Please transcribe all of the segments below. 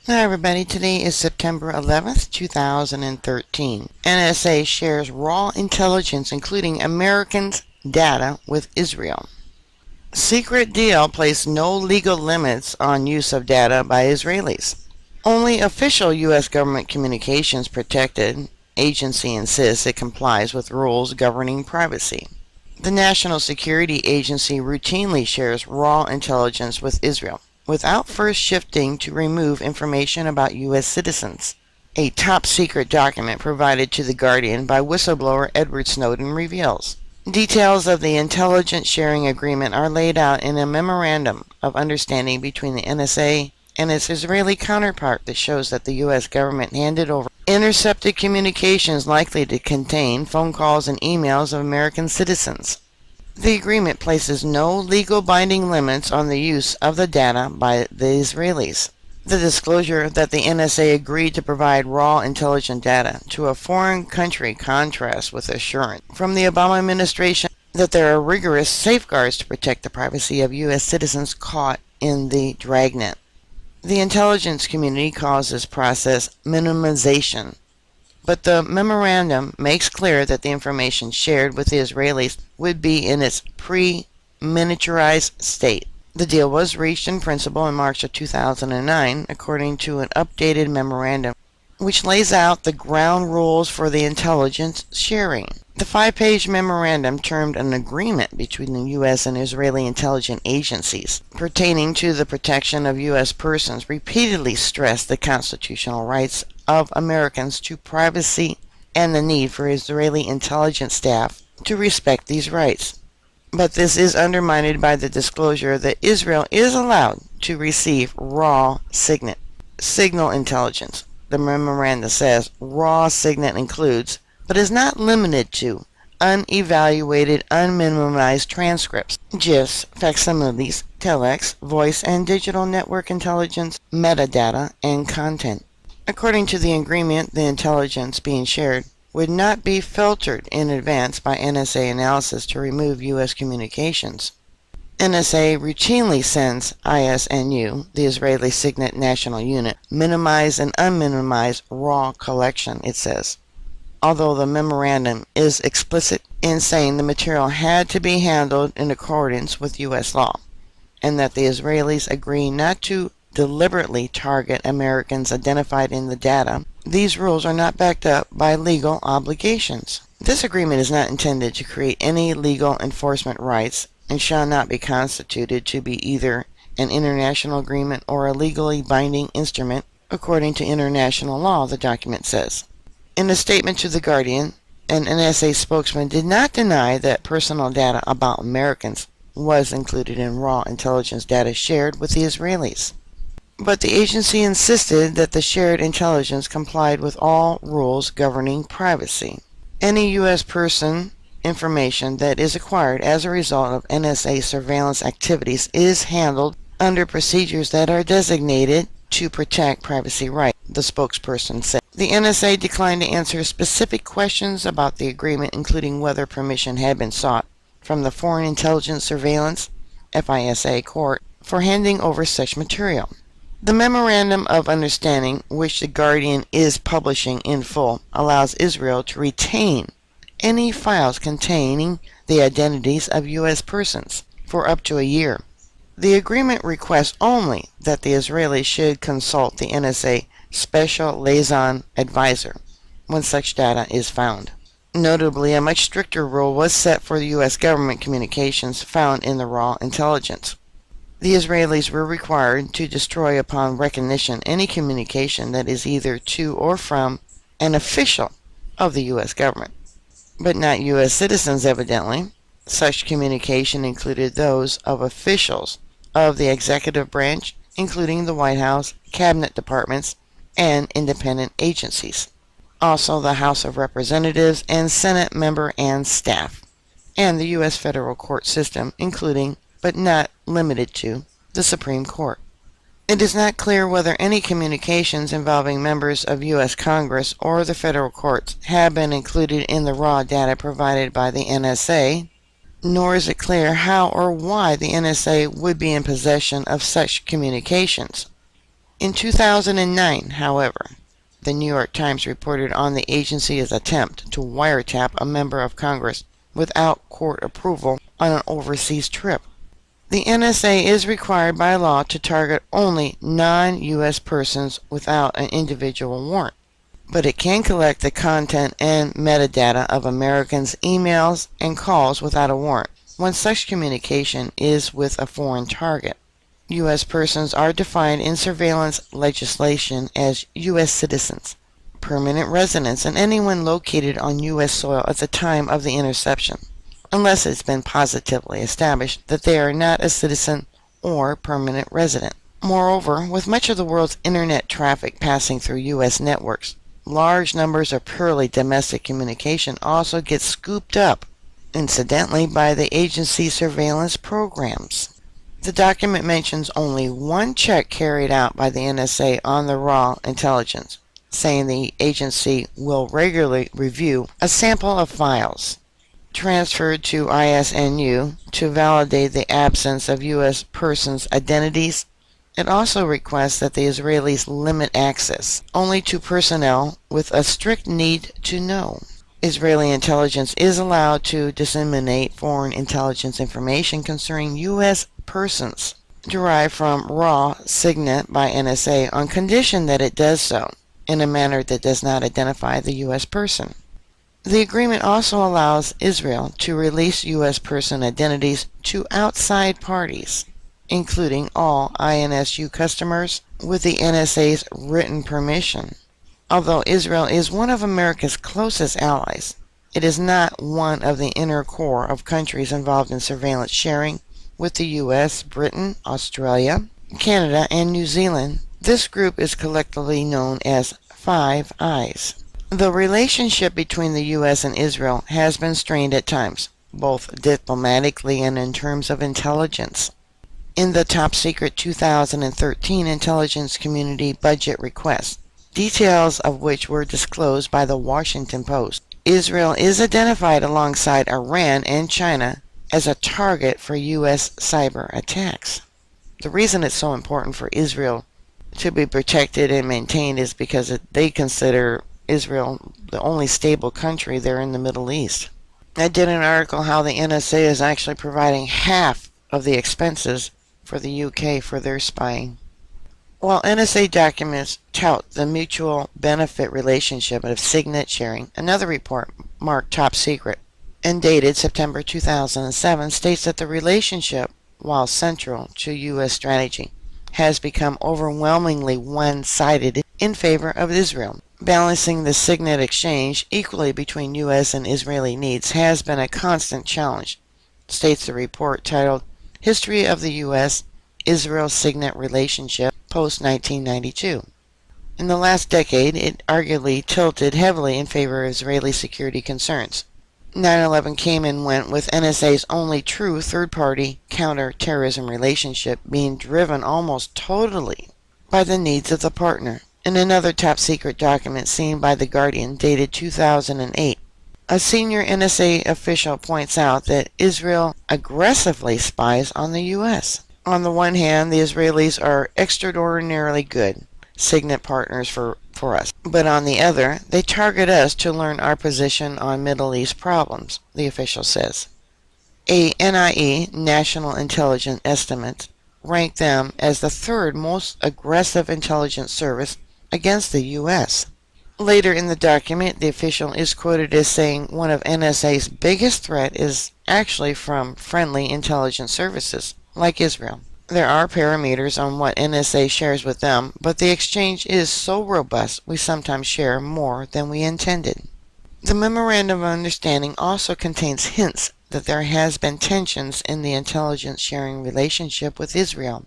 Hi everybody, today is September 11th, 2013. NSA shares raw intelligence including Americans' data with Israel. Secret deal placed no legal limits on use of data by Israelis. Only official U.S. government communications protected. Agency insists it complies with rules governing privacy. The National Security Agency routinely shares raw intelligence with Israel, without first shifting to remove information about U.S. citizens. A top-secret document provided to The Guardian by whistleblower Edward Snowden reveals. Details of the intelligence sharing agreement are laid out in a memorandum of understanding between the NSA and its Israeli counterpart that shows that the U.S. government handed over intercepted communications likely to contain phone calls and emails of American citizens. The agreement places no legal binding limits on the use of the data by the Israelis. The disclosure that the NSA agreed to provide raw intelligence data to a foreign country contrasts with assurance from the Obama administration that there are rigorous safeguards to protect the privacy of U.S. citizens caught in the dragnet. The intelligence community calls this process minimization, but the memorandum makes clear that the information shared with the Israelis would be in its pre-miniaturized state. The deal was reached in principle in March of 2009, according to an updated memorandum, which lays out the ground rules for the intelligence sharing. The 5-page memorandum, termed an agreement between the U.S. and Israeli intelligence agencies pertaining to the protection of U.S. persons, repeatedly stressed the constitutional rights of Americans to privacy and the need for Israeli intelligence staff to respect these rights. But this is undermined by the disclosure that Israel is allowed to receive raw signal intelligence. The memorandum says raw signal includes, but is not limited to, unevaluated, unminimized transcripts, GIFs, facsimiles, telex, voice and digital network intelligence, metadata, and content. According to the agreement, the intelligence being shared would not be filtered in advance by NSA analysis to remove U.S. communications. NSA routinely sends ISNU, the Israeli Signet National Unit, minimized and unminimized raw collection, it says. Although the memorandum is explicit in saying the material had to be handled in accordance with U.S. law, and that the Israelis agree not to deliberately target Americans identified in the data, these rules are not backed up by legal obligations. This agreement is not intended to create any legal enforcement rights and shall not be constituted to be either an international agreement or a legally binding instrument according to international law, the document says. In a statement to The Guardian, an NSA spokesman did not deny that personal data about Americans was included in raw intelligence data shared with the Israelis. But the agency insisted that the shared intelligence complied with all rules governing privacy. Any U.S. person information that is acquired as a result of NSA surveillance activities is handled under procedures that are designated to protect privacy rights, the spokesperson said. The NSA declined to answer specific questions about the agreement, including whether permission had been sought from the Foreign Intelligence Surveillance (FISA) court for handing over such material. The Memorandum of Understanding, which The Guardian is publishing in full, allows Israel to retain any files containing the identities of U.S. persons for up to a year. The agreement requests only that the Israelis should consult the NSA Special Liaison Advisor when such data is found. Notably, a much stricter rule was set for the U.S. government communications found in the raw intelligence. The Israelis were required to destroy upon recognition any communication that is either to or from an official of the U.S. government, but not U.S. citizens evidently. Such communication included those of officials of the executive branch, including the White House, cabinet departments, and independent agencies. Also the House of Representatives and Senate member and staff, and the U.S. federal court system, including but not limited to the Supreme Court. It is not clear whether any communications involving members of U.S. Congress or the federal courts have been included in the raw data provided by the NSA, nor is it clear how or why the NSA would be in possession of such communications. In 2009, however, the New York Times reported on the agency's attempt to wiretap a member of Congress without court approval on an overseas trip. The NSA is required by law to target only non-U.S. persons without an individual warrant, but it can collect the content and metadata of Americans' emails and calls without a warrant when such communication is with a foreign target. U.S. persons are defined in surveillance legislation as U.S. citizens, permanent residents, and anyone located on U.S. soil at the time of the interception, unless it's been positively established that they are not a citizen or permanent resident. Moreover, with much of the world's internet traffic passing through U.S. networks, large numbers of purely domestic communication also get scooped up, incidentally, by the agency's surveillance programs. The document mentions only one check carried out by the NSA on the raw intelligence, saying the agency will regularly review a sample of files transferred to ISNU to validate the absence of U.S. persons' identities. It also requests that the Israelis limit access only to personnel with a strict need to know. Israeli intelligence is allowed to disseminate foreign intelligence information concerning U.S. persons derived from raw signet by NSA on condition that it does so in a manner that does not identify the U.S. person. The agreement also allows Israel to release U.S. person identities to outside parties, including all INSU customers, with the NSA's written permission. Although Israel is one of America's closest allies, it is not one of the inner core of countries involved in surveillance sharing with the U.S., Britain, Australia, Canada, and New Zealand. This group is collectively known as Five Eyes. The relationship between the U.S. and Israel has been strained at times, both diplomatically and in terms of intelligence. In the top-secret 2013 intelligence community budget request, details of which were disclosed by the Washington Post, Israel is identified alongside Iran and China as a target for U.S. cyber attacks. The reason it's so important for Israel to be protected and maintained is because they consider Israel the only stable country there in the Middle East. I did an article how the NSA is actually providing half of the expenses for the UK for their spying. While NSA documents tout the mutual benefit relationship of signet sharing, another report marked top secret and dated September 2007 states that the relationship, while central to U.S. strategy, has become overwhelmingly one-sided in favor of Israel. Balancing the signet exchange equally between U.S. and Israeli needs has been a constant challenge, states the report titled History of the U.S.-Israel Signet Relationship Post-1992. In the last decade, it arguably tilted heavily in favor of Israeli security concerns. 9/11 came and went with NSA's only true third-party counter-terrorism relationship being driven almost totally by the needs of the partner. In another top-secret document seen by The Guardian dated 2008, a senior NSA official points out that Israel aggressively spies on the U.S. On the one hand, the Israelis are extraordinarily good signet partners for us, but on the other, they target us to learn our position on Middle East problems, the official says. A NIE, National Intelligence Estimate, ranked them as the third most aggressive intelligence service against the U.S. Later in the document, the official is quoted as saying one of NSA's biggest threat is actually from friendly intelligence services, like Israel. There are parameters on what NSA shares with them, but the exchange is so robust we sometimes share more than we intended. The Memorandum of Understanding also contains hints that there has been tensions in the intelligence sharing relationship with Israel.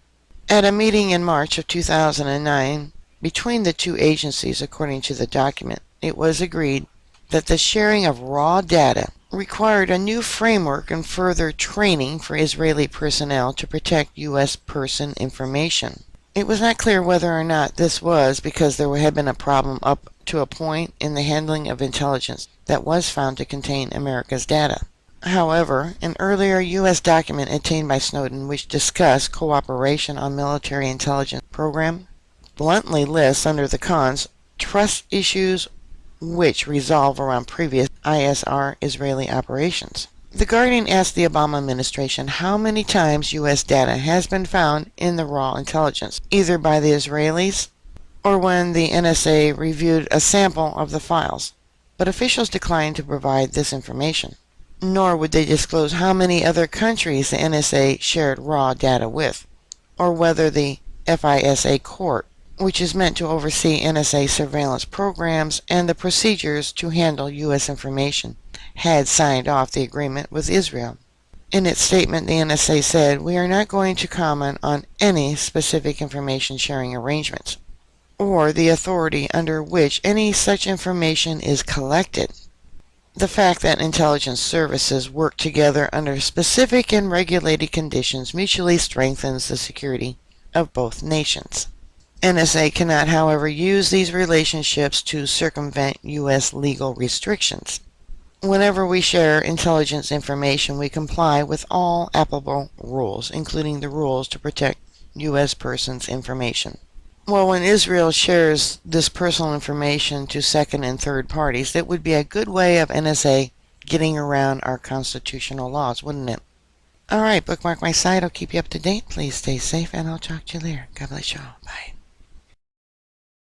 At a meeting in March of 2009 between the two agencies, according to the document, it was agreed that the sharing of raw data required a new framework and further training for Israeli personnel to protect U.S. person information. It was not clear whether or not this was because there had been a problem up to a point in the handling of intelligence that was found to contain America's data. However, an earlier U.S. document obtained by Snowden which discussed cooperation on military intelligence program bluntly lists under the cons trust issues which revolve around previous ISR Israeli operations. The Guardian asked the Obama administration how many times U.S. data has been found in the raw intelligence, either by the Israelis or when the NSA reviewed a sample of the files, but officials declined to provide this information. Nor would they disclose how many other countries the NSA shared raw data with, or whether the FISA court, which is meant to oversee NSA surveillance programs and the procedures to handle U.S. information, had signed off the agreement with Israel. In its statement, the NSA said, "We are not going to comment on any specific information sharing arrangements, or the authority under which any such information is collected. The fact that intelligence services work together under specific and regulated conditions mutually strengthens the security of both nations. NSA cannot, however, use these relationships to circumvent U.S. legal restrictions. Whenever we share intelligence information, we comply with all applicable rules, including the rules to protect U.S. persons' information." Well, when Israel shares this personal information to second and third parties, that would be a good way of NSA getting around our constitutional laws, wouldn't it? Alright, bookmark my site. I'll keep you up to date. Please stay safe, and I'll talk to you later. God bless you all. Bye.